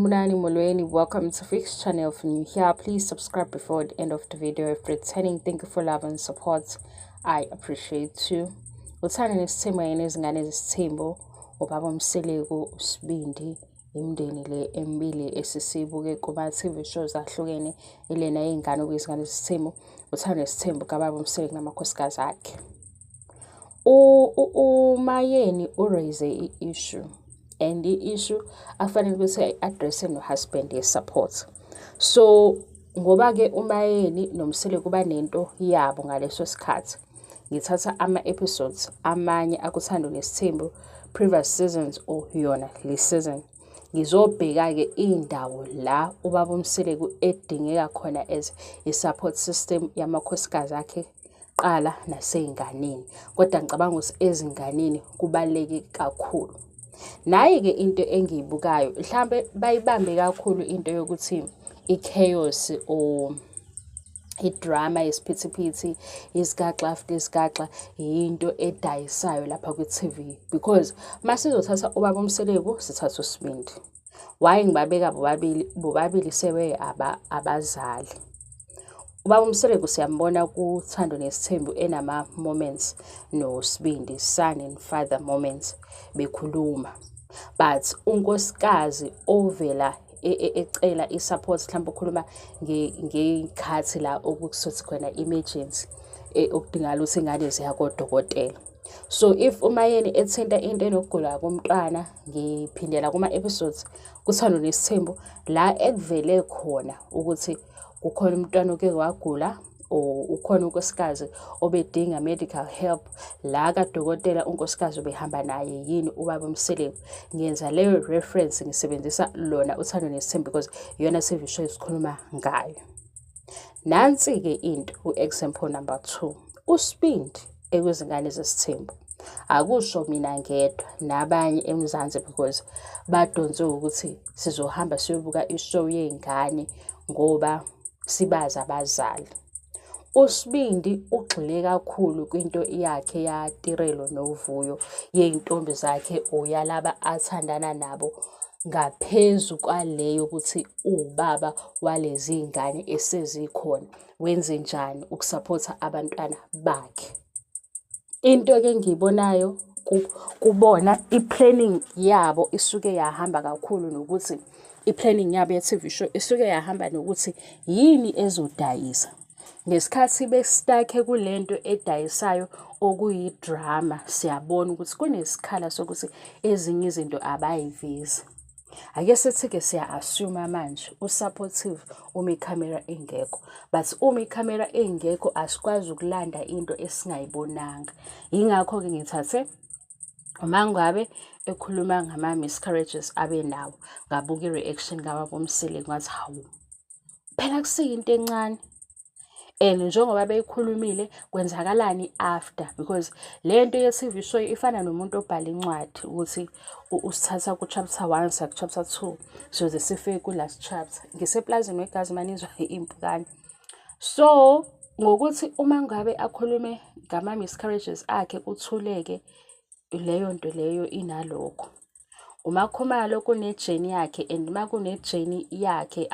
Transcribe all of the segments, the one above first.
Sanibonani Molweni, welcome to Fix channel. If you're new here, please subscribe before the end of the video. If returning, thank you for love and support. I appreciate you. Uthanda nesithembu yenezingane ezisithembu ubaba Mseleko uSibindi imndeni le embili esisibuke kuma TV shows ahlukene elena yengane okuyizingane ezisithembu. Uthanda nesithembu kababa Mseleko namakhosikazi akhe. Umayeni raise i-issue. And the issue afanele ukuthi address no husband support. So ngoba ke umayeni nomsele kuba nento yabo ngaleso sikhathi. Ngithatha ama-episodes amanye akuthando nesithembu previous seasons or yona le season. Ngizobheka ke indawo la ubaba uMseleko edingeka khona as i-support system yamakhosikazi akhe qala naseyinganeni. Kodwa ngicabanga ukuthi ezinganeni kubaleke kakhulu. Nayi ke into engiyibukayo mhlambe bayibambe kakhulu into yokuthi i-chaos or i-drama yesiphithiphithi isigaxa after isigaxa into edayisayo lapha ku-TV because masizothatha ubaba uMseleko sithatha uSibindi. Why ngibabeka bobabili sewe abazali. Ubaba uMseleko siyambona kuthando nesithembu enama moments no Sibindi son and father moments bekhuluma, but unkosikazi ovela ecela isupport mhlawumbe ukhuluma ngekhathi la okusuthi khona emergency okudingala ukuthi ingane ziya kodokotela. So if umayeni ethinta into enokugula komntwana ngiphindela kuma episodes kuthando nesithembu la ekuvele khona ukuthi ukhona umntwana oke wagula or ukhona unkosikazi obedinga medical help la kadokotela unkosikazi obehamba naye yini ubaba uMseleko. Ngiyenza leyo reference ngisebenzisa lona uthando nesithembu because iyona TV show esikhuluma ngayo. Nansi ke into example number 2 uSibindi ekwezingane zesithembu. Akusho mina ngedwa nabanye eMzansi because badonse ukuthi sizohamba siyobuka ishow yengane ngoba sibaza abazali. uSibindi ugxile kakhulu kwinto yakhe yaTirelo noVuyo yeintombi zakhe oyalaba athandana nabo ngaphezu kwaleyo ukuthi ubaba walezi ingane esezikhona wenze njani ukusupporta abantwana bakhe. Into ke ngiyibonayo kubona i-planning yabo isuke yahamba kakhulu nokuthi i-planning yabo ye-TV show isuke yahamba nokuthi yini ezodayisa. Ngesikhathi bestakhe kulento edayisayo okuyi-drama siyabona ukuthi kunesikhala sokuthi ezinye izinto abayivezi. Ake sithi-ke siya-assume manje usupportive uma i-camera engekho, but uma i-camera engekho asikwazi ukulanda into esingayibonanga. Yingakho-ke ngithathe uma ngabe ekhuluma ngama-miscarriages abenawo ngabuka i-reaction kababa uMseleko ngathi hawu phela kusiyinto encane. And njengoba beyikhulumile kwenzakalani after because lento ye-TV show ifana nomuntu obhala incwadi ukuthi usithatha ku-chapter 1 sa ku-chapter 2 so sifike ku-last chapter. Ngiseplazini wegazi manizwa impukane. So ngokuthi uma ngabe akhulume ngama-miscarriages akhe uthuleke leyo nto leyo inalokho. Uma Khumalo kune-journey yakhe and uma kune-journey yakhe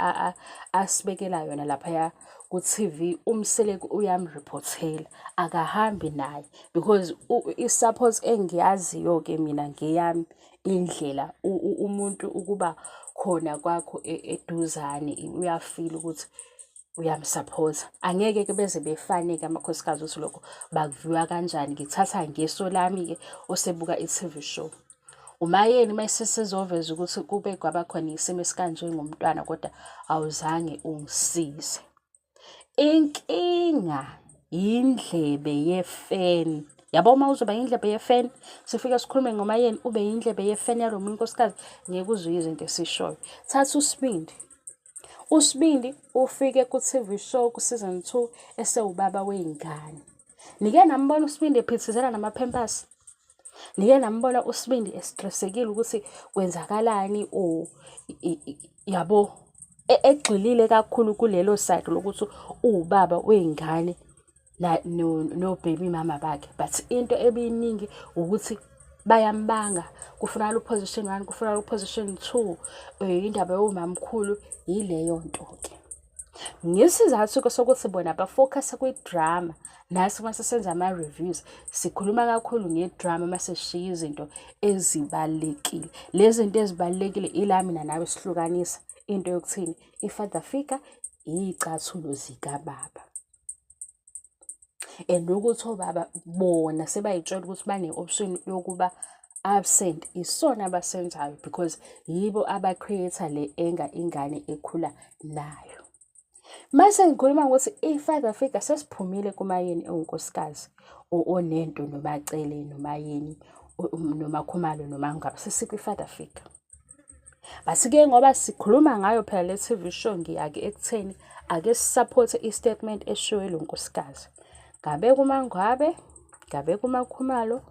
asibekela yona lapha ku-TV uMseleko uyamreportela akahambi naye because i-support engiyaziyo ke mina ngeyami indlela umuntu ukuba khona kwakho eduzane uyafeel ukuthi uyamsupport. Angeke ke beze befaneke amakhosikazi ukuthi lokho bakuviwa kanjani. Ngithatha ngeso lami ke osebuka i-TV show. Umayeni mayesesezoveza ukuthi kube kwaba khona isimo esikanje ngomntwana kodwa awuzange ungisize. Inkinga indlebe yefeni. Yabo uma uzoba indlebe yefeni sifika sikhulume ngomayeni ube indlebe yefeni yalo muntu nkosikazi ngeke uzwe izinto esishoyo. Thatha uSibindi. uSibindi ufike ku-TV show ku-season 2 esewubaba weyingane. Nike nambona uSibindi ephithizela namaphempasi. Nike nambona uSibindi estressekile ukuthi kwenzakalani o yabo egxilile kakhulu kulelo side lokuthi ubaba weyingane no baby mama bakhe, but into ebiningi ukuthi bayambanga, kufunakala u-position 1, kufunakala u-position 2, indaba yomamkhulu, yileyo nto-ke. Ngesizathu-ke sokuthi bona bafokhasa kwi-drama, nathi uma sesenza ama-reviews, sikhuluma kakhulu nge-drama uma sesishiya izinto ezibalulekile. Lezi zinto ezibalulekile ila mina nawe sihlukanisa into yokuthini, i-father figure, iy'cathulo zikababa. And ukuthi obaba bona sebayitshela ukuthi bane-option yokuba absent, isona abasenzayo because yibo aba-create-a le anger ingane ekhula nayo. Mase ngikhuluma ngokuthi i-father figure sesiphumile kumayeni ewunkosikazi onento nomacele nomayeni nomakhumalo noma ngabe sesikwi-father figure. Basi-ke ngoba sikhuluma ngayo phela le TV show, ngiyake ekutheni ake sisapothe i-statement eshiwo lo nkosikazi. Ngabe kumangwabe, ngabe kumakhumalo,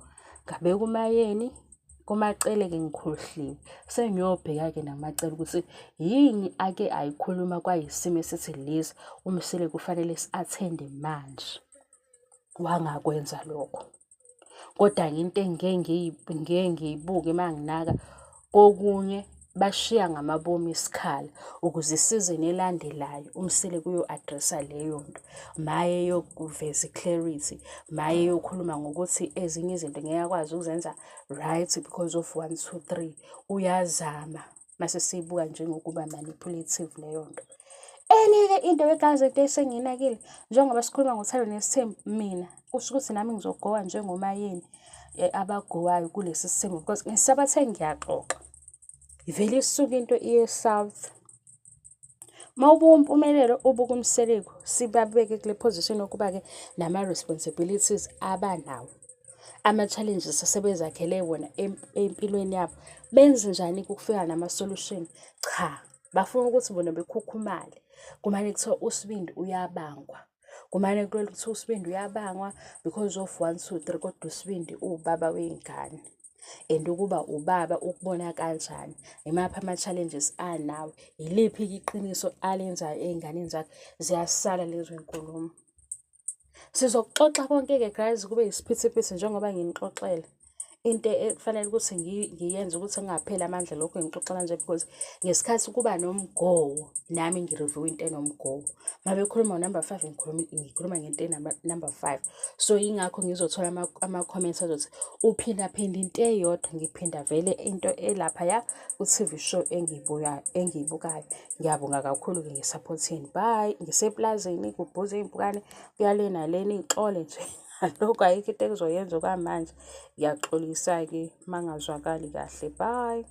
ngabe kumayeni, kumacele-ke ngikhohliwe. Sengiyobheka-ke namacele ukuthi yini ake ayikhuluma kwayisimo esithi lesi umsele kufanele si-athende manje wangakwenza lokho. Kodwa into engike ngiyibuke uma nginaka, kokunye bashiya ngamabomu isikhala ukuze isizini elandelayo umsele kuyo-addressa leyo nto. Maye yokuveza i-clarity, maye yokhuluma ngokuthi ezinye izinto ngeke akwazi ukuzenza right because of 1, 2, 3. Uyazama mase siyibuka njengokuba manipulative leyo nto. Enye-ke into wegazeti esengiyinakile, njengoba sikhuluma ngothando nesithembu, mina kusho ukuthi nami ngizogowa njengomayeni abagowayo kulesi sithembu because ngisabathe ngiyaxoxa. Ivele isuke into iye south. Mawubuka umpumelelo, ubuka umseleko, sibabeke kule position yokuba-ke nama-responsibilities abanawo. Ama-challenges asebezakhele wona empilweni yabo. Benze njani ukufika nama-solution? Cha, bafuna ukuthi bona bekhukhumale. Kumane kuthiwa uSibindi uyabangwa. Kumane kuthiwa uSibindi uyabangwa because of 1, 2, 3, kodwa uSibindi ubaba wey'ngane. And ukuba ubaba ukubona kanjani, imaphi ama-challenges anawo, iliphi iqiniso alenzayo ey'nganeni zakhe, ziyasala lezo y'nkulumo. Sizokuxoxa konke-ke guys, kube yisiphithiphithi njengoba nginixoxela. Into ekufanele ukuthi ngiyenze ukuthi ngingapheli amandla lokho engixoxela nje because ngesikhathi kuba nomgowo nami ngireview into enomgowo. Uma bekhuluma ngo-number 5 ngikhuluma ngento number 5. So yingakho ngizothola ama-comments azothi uphindaphinda into eyodwa, ngiphinda vele into elaphaya ku-TV show engiyibukayo. Ngiyabonga kakhulu-ke ngesaphothini. Bye. Ngiseplazini kubhuza iy'mpukane, kuyale nalena iy'xole nje. Lokhu ayikho into engizoyenza okwamanje. Ngiyaxolisa-ke uma ngazwakali kahle. Bye.